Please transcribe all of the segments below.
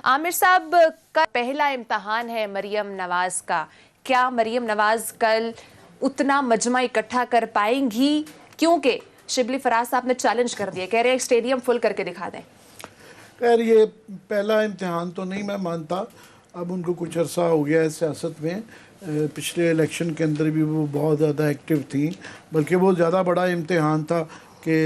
आमिर साहब, कल पहला इम्तहान है मरियम नवाज का। क्या मरियम नवाज कल उतना मजमा इकट्ठा कर पाएंगी? क्योंकि शिबली फराज साहब ने चैलेंज कर दिया, कह रहे हैं स्टेडियम फुल करके दिखा दें। खैर ये पहला इम्तहान तो नहीं मैं मानता। अब उनको कुछ अरसा हो गया है सियासत में। पिछले इलेक्शन के अंदर भी वो बहुत ज़्यादा एक्टिव थी, बल्कि वो ज़्यादा बड़ा इम्तहान था कि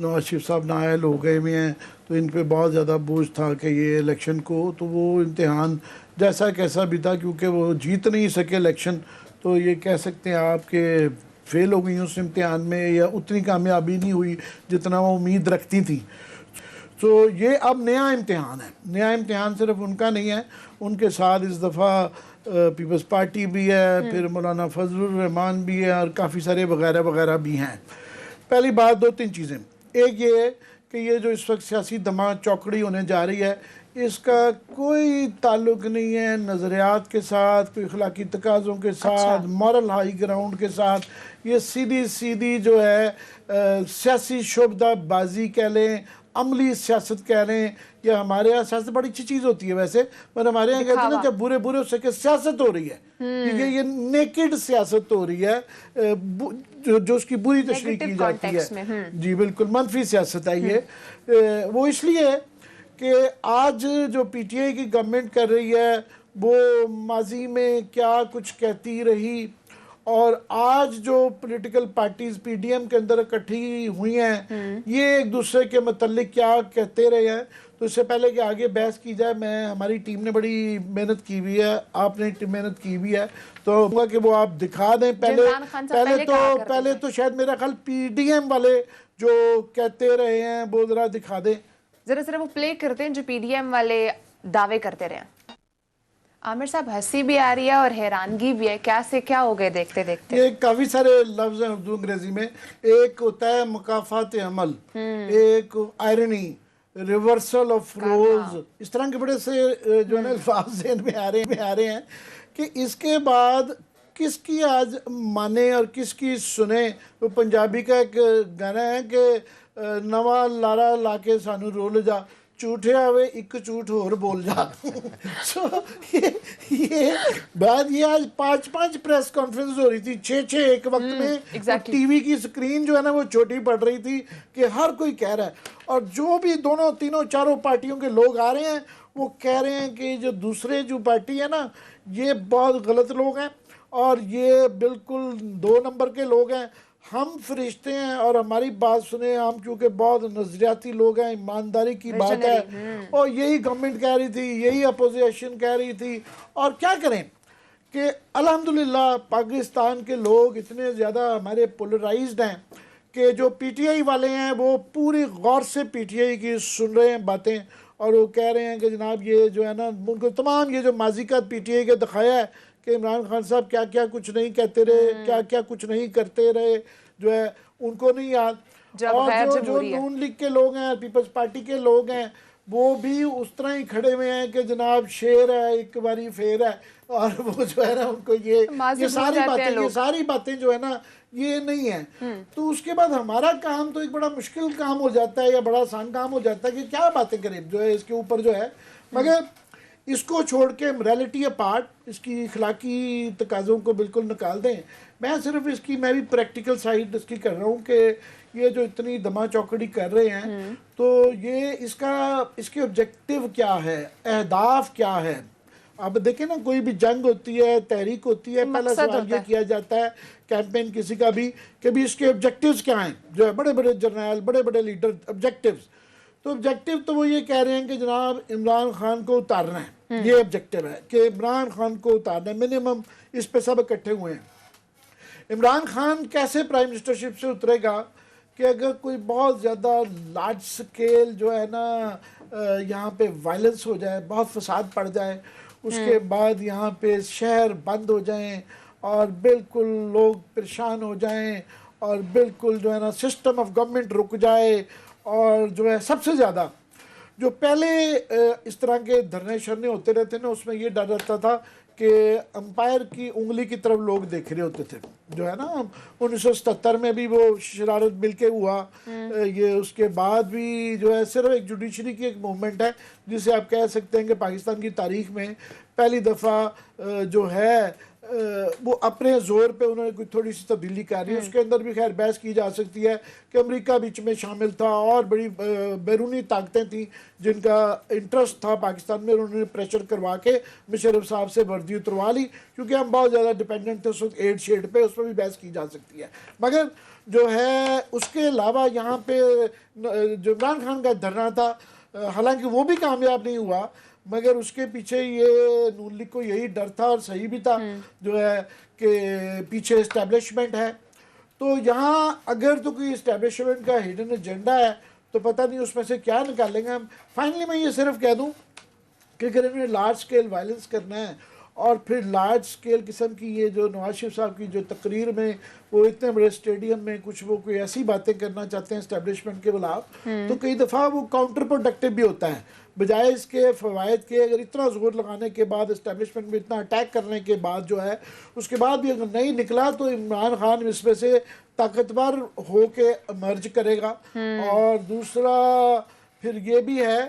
नवाज शरीफ साहब नाअहल हो गए हुए हैं, तो इन पे बहुत ज़्यादा बोझ था कि ये इलेक्शन को, तो वो इम्तहान जैसा कैसा भी था, क्योंकि वो जीत नहीं सके इलेक्शन, तो ये कह सकते हैं आप कि फेल हो गई उस इम्तहान में, या उतनी कामयाबी नहीं हुई जितना वो उम्मीद रखती थी। तो ये अब नया इम्तहान है। नया इम्तहान सिर्फ उनका नहीं है, उनके साथ इस दफ़ा पीपल्स पार्टी भी है, फिर मौलाना फजलुर रहमान भी है, और काफ़ी सारे वगैरह वगैरह भी हैं। पहली बात, दो तीन चीज़ें। एक ये है कि ये जो इस वक्त सियासी दमा चौकड़ी होने जा रही है, इसका कोई ताल्लुक नहीं है नज़रियात के साथ, कोई अखलाकी तकाज़ों के साथ, मॉरल हाई ग्राउंड के साथ। ये सीधी सीधी जो है सियासी शोबदाबाजी कह लें, अमली सियासत कह रहे हैं, या हमारे यहाँ सियासत बड़ी अच्छी चीज़ होती है वैसे, पर हमारे यहाँ कहते हैं ना जब बुरे बुरे उससे कि सियासत हो रही है, ठीक है, ये नेकेड सियासत हो रही है, जो उसकी बुरी तशरीह की जाती है। जी बिल्कुल, मनफी सियासत है ये। वो इसलिए है कि आज जो PTI की गवर्नमेंट कर रही है वो माजी में क्या कुछ कहती रही, और आज जो पॉलिटिकल पार्टीज PDM के अंदर इकट्ठी हुई हैं, ये एक दूसरे के मतलब क्या कहते रहे हैं। तो इससे पहले कि आगे बहस की जाए, हमारी टीम ने बड़ी मेहनत की हुई है, आपने मेहनत की हुई है, तो कि वो आप दिखा दें। पहले तो शायद मेरा ख्याल PDM वाले जो कहते रहे हैं वो जरा दिखा दें, जरा वो प्ले करते हैं जो PDM वाले दावे करते रहे। आमिर साहब, हंसी भी आ रही है और हैरानगी भी है, क्या से क्या हो गए देखते देखते। ये काफी सारे लफ्ज हैं उर्दू अंग्रेजी में। एक होता है मुकाफात अमल, एक आयरनी, रिवर्सल ऑफ रोल्स, इस तरह के बड़े से जो है ना अल्फाज ज़हन में आ रहे हैं कि इसके बाद किसकी आज माने और किसकी सुने। वो पंजाबी का एक गाना है कि नवा लारा लाके सानू रोल जा, झूठे आवे एक झूठ और बोल जा। सो ये बात, ये आज 5-5 प्रेस कॉन्फ्रेंस हो रही थी, 6-6 एक वक्त में। टीवी की स्क्रीन जो है ना वो छोटी पड़ रही थी कि हर कोई कह रहा है, और जो भी दोनों तीनों चारों पार्टियों के लोग आ रहे हैं वो कह रहे हैं कि जो दूसरे जो पार्टी है ना, ये बहुत गलत लोग हैं और ये बिल्कुल 2 नंबर के लोग हैं। हम फरिश्ते हैं और हमारी बात सुने, हम क्योंकि बहुत नजरियाती लोग हैं, ईमानदारी की बात है। और यही गवर्नमेंट कह रही थी, यही अपोजिशन कह रही थी। और क्या करें कि अल्हम्दुलिल्लाह पाकिस्तान के लोग इतने ज़्यादा हमारे पोलराइज्ड हैं कि जो PTI वाले हैं वो पूरी गौर से PTI की सुन रहे हैं बातें, और वो कह रहे हैं कि जनाब ये जो है ना, उनको तमाम ये जो माजी का PTI के दिखाया है कि इमरान खान साहब क्या क्या कुछ नहीं कहते रहे, क्या क्या कुछ नहीं करते रहे, जो है उनको नहीं याद। और जो नून लीग के लोग हैं, पीपल्स पार्टी के लोग हैं, वो भी उस तरह ही खड़े हुए हैं कि जनाब शेर है एक बारी फेर है, और वो जो है ना उनको ये सारी बातें जो है ना ये नहीं है। तो उसके बाद हमारा काम तो एक बड़ा मुश्किल काम हो जाता है, या बड़ा आसान काम हो जाता है कि क्या बातें करें जो है इसके ऊपर जो है। मगर इसको छोड़ के रियलिटी अपार्ट, इसकी इखलाकी तकाज़ों को बिल्कुल निकाल दें। मैं भी प्रैक्टिकल साइड इसकी कर रहा हूँ कि ये जो इतनी दमा चौकड़ी कर रहे हैं, तो ये इसके ऑब्जेक्टिव क्या है, अहदाफ क्या है। अब देखें ना, कोई भी जंग होती है, तहरीक होती है, पहला सवाल ये किया जाता है कैंपेन किसी का भी कि भी इसके ऑब्जेक्टिव्स क्या हैं। जो है बड़े बड़े जर्नल, बड़े बड़े लीडर, ऑब्जेक्टिव्स, तो ऑब्जेक्टिव तो वो ये कह रहे हैं कि जनाब इमरान खान को उतारना है। ये ऑब्जेक्टिव है कि इमरान खान को उतारना है, मिनिमम इस पे सब इकट्ठे हुए हैं। इमरान खान कैसे प्राइम मिनिस्टरशिप से उतरेगा कि अगर कोई बहुत ज़्यादा लार्ज स्केल जो है ना यहाँ पे वायलेंस हो जाए, बहुत फसाद पड़ जाए, उसके बाद यहाँ पे शहर बंद हो जाएं और बिल्कुल लोग परेशान हो जाएं, और बिल्कुल जो है ना सिस्टम ऑफ गवर्नमेंट रुक जाए, और जो है सबसे ज़्यादा जो पहले इस तरह के धरने शरने होते रहते ना, उसमें ये डर रहता था कि अंपायर की उंगली की तरफ लोग देख रहे होते थे, जो है ना 1977 में भी वो शरारत मिल के हुआ, ये उसके बाद भी जो है सिर्फ एक जुडिशरी की एक मूवमेंट है जिसे आप कह सकते हैं कि पाकिस्तान की तारीख में पहली दफ़ा जो है वो अपने जोर पे उन्होंने कोई थोड़ी सी तब्दीली कर रही है। उसके अंदर भी खैर बहस की जा सकती है कि अमेरिका बीच में शामिल था और बड़ी बैरूनी ताकतें थी जिनका इंटरेस्ट था पाकिस्तान में, उन्होंने प्रेशर करवा के मुशर्रफ साहब से वर्दी उतरवा ली, क्योंकि हम बहुत ज़्यादा डिपेंडेंट थे उस वक्त एड शेड पे, उस पर भी बहस की जा सकती है। मगर जो है उसके अलावा यहाँ पे जो इमरान खान का धरना था, हालांकि वो भी कामयाब नहीं हुआ, मगर उसके पीछे ये नून लीग को यही डर था और सही भी था जो है कि पीछे इस्टेब्लिशमेंट है। तो यहाँ अगर तो कोई इस्टेब्लिशमेंट का हिडन एजेंडा है तो पता नहीं उसमें से क्या निकालेंगे हम। फाइनली मैं ये सिर्फ कह दूँ कि अगर इन्होंने लार्ज स्केल वायलेंस करना है और फिर लार्ज स्केल किस्म की ये जो नवाज शरीफ साहब की जो तकरीर में वो इतने बड़े स्टेडियम में कुछ वो कोई ऐसी बातें करना चाहते हैं इस्टेब्लिशमेंट के खिलाफ, तो कई दफ़ा वो काउंटर प्रोडक्टिव भी होता है। बजाय इसके फ़वायद के अगर इतना जोर लगाने के बाद इस्टेब्लिशमेंट में इतना अटैक करने के बाद जो है उसके बाद भी अगर नहीं निकला तो इमरान खान इसमें से ताकतवर हो के मर्ज करेगा। और दूसरा फिर ये भी है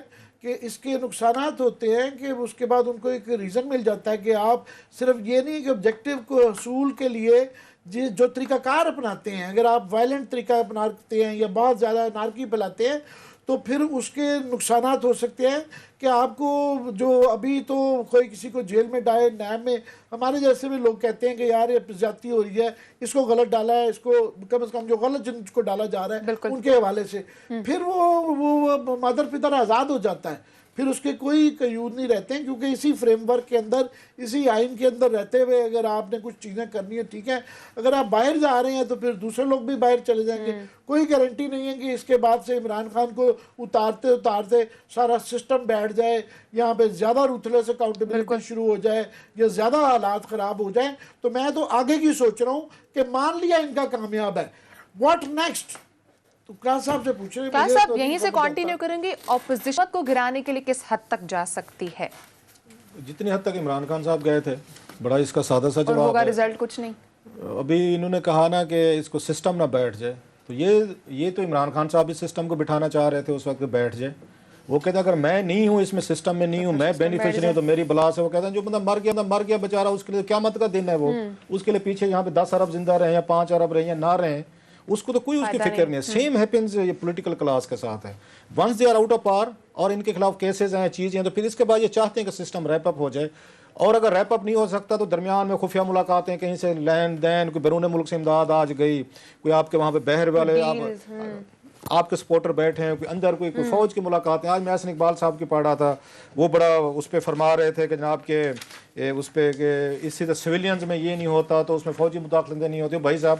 कि इसके नुकसानात होते हैं कि उसके बाद उनको एक रीज़न मिल जाता है कि आप सिर्फ ये नहीं कि ऑब्जेक्टिव को हसूल के लिए जो तरीक़ाकार अपनाते हैं, अगर आप वायलेंट तरीका अपनाते हैं या बहुत ज़्यादा नारकी फैलाते हैं तो फिर उसके नुकसानात हो सकते हैं कि आपको जो अभी तो कोई किसी को जेल में डाले, नैब में हमारे जैसे भी लोग कहते हैं कि यार ये ज्यादती हो रही है, इसको गलत डाला है, इसको कम से कम जो गलत जिनको डाला जा रहा है उनके हवाले से फिर वो मादर पितर आज़ाद हो जाता है, फिर उसके कोई कयूद नहीं रहते हैं, क्योंकि इसी फ्रेमवर्क के अंदर इसी आइन के अंदर रहते हुए अगर आपने कुछ चीज़ें करनी है ठीक है, अगर आप बाहर जा रहे हैं तो फिर दूसरे लोग भी बाहर चले जाएंगे। कोई गारंटी नहीं है कि इसके बाद से इमरान खान को उतारते उतारते सारा सिस्टम बैठ जाए, यहाँ पे ज़्यादा रूथलेस अकाउंटेबिलिटी शुरू हो जाए या ज़्यादा हालात ख़राब हो जाए। तो मैं तो आगे की सोच रहा हूँ कि मान लिया इनका कामयाब है, व्हाट नेक्स्ट? तो क्लास साहब से पूछ रहे हैं, क्लास साहब यहीं से कंटिन्यू करेंगे, ऑपोजिशन को गिराने के लिए किस हद तक जा सकती है? जितनी हद तक इमरान खान साहब गए थे, बड़ा इसका सादा सा जवाब होगा है। रिजल्ट कुछ नहीं। अभी इन्होंने कहा ना कि इसको सिस्टम ना बैठ जाए, तो ये तो इमरान खान साहब इस सिस्टम को बिठाना चाह रहे थे उस वक्त बैठ जाए। वो कहते अगर मैं नहीं हूँ इसमें, सिस्टम में नहीं हूँ, मैं बेनिफिशियरी हूँ तो मेरी बला से, वो कहते हैं जो बंदा मर गया बेचारा, उसके लिए क़यामत का दिन है वो, उसके लिए पीछे यहाँ पे 10 अरब जिंदा रहे या 5 अरब रहे या ना रहे, उसको तो कोई उसकी फिक्र नहीं है। सेम हैपेंस ये पॉलिटिकल क्लास के साथ है। Once they are out of power और इनके खिलाफ केसेस हैं, चीज़ें हैं, तो फिर इसके बाद ये चाहते हैं कि सिस्टम रैप अप हो जाए। और अगर रैप अप नहीं हो सकता तो दरमियान में खुफिया मुलाकातें, कहीं से लैंड दैन, कोई बैरून मुल्क से इमदाद आज गई, कोई आपके वहाँ पे बहर वाले आपके सपोर्टर बैठे हैं, कोई अंदर कोई फौज की मुलाकातें। आज मैं हसन इकबाल साहब की पढ़ रहा था, वो बड़ा उस पर फरमा रहे थे कि जनाब के उस पर कि इसी तरह सिविलियंस में ये नहीं होता तो उसमें फौजी मुदाखलतें नहीं होती। भाई साहब